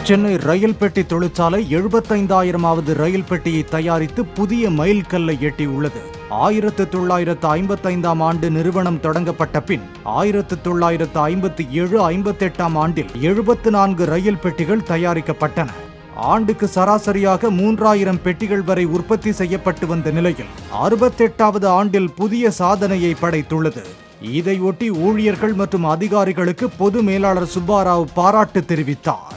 சென்னை ரயில் பெட்டி தொழிற்சாலை 75,000வது ரயில் பெட்டியை தயாரித்து புதிய மைல்கல்லை எட்டியுள்ளது. 1955ஆம் ஆண்டு நிறுவனம் தொடங்கப்பட்ட பின் 1957-58ஆம் ஆண்டில் 74 ரயில் பெட்டிகள் தயாரிக்கப்பட்டன. ஆண்டுக்கு சராசரியாக 3000 பெட்டிகள் வரை உற்பத்தி செய்யப்பட்டு வந்த நிலையில் 68வது ஆண்டில் புதிய சாதனையை படைத்துள்ளது. இதையொட்டி ஊழியர்கள் மற்றும் அதிகாரிகளுக்கு பொது மேலாளர் சுப்பாராவ் பாராட்டு தெரிவித்தார்.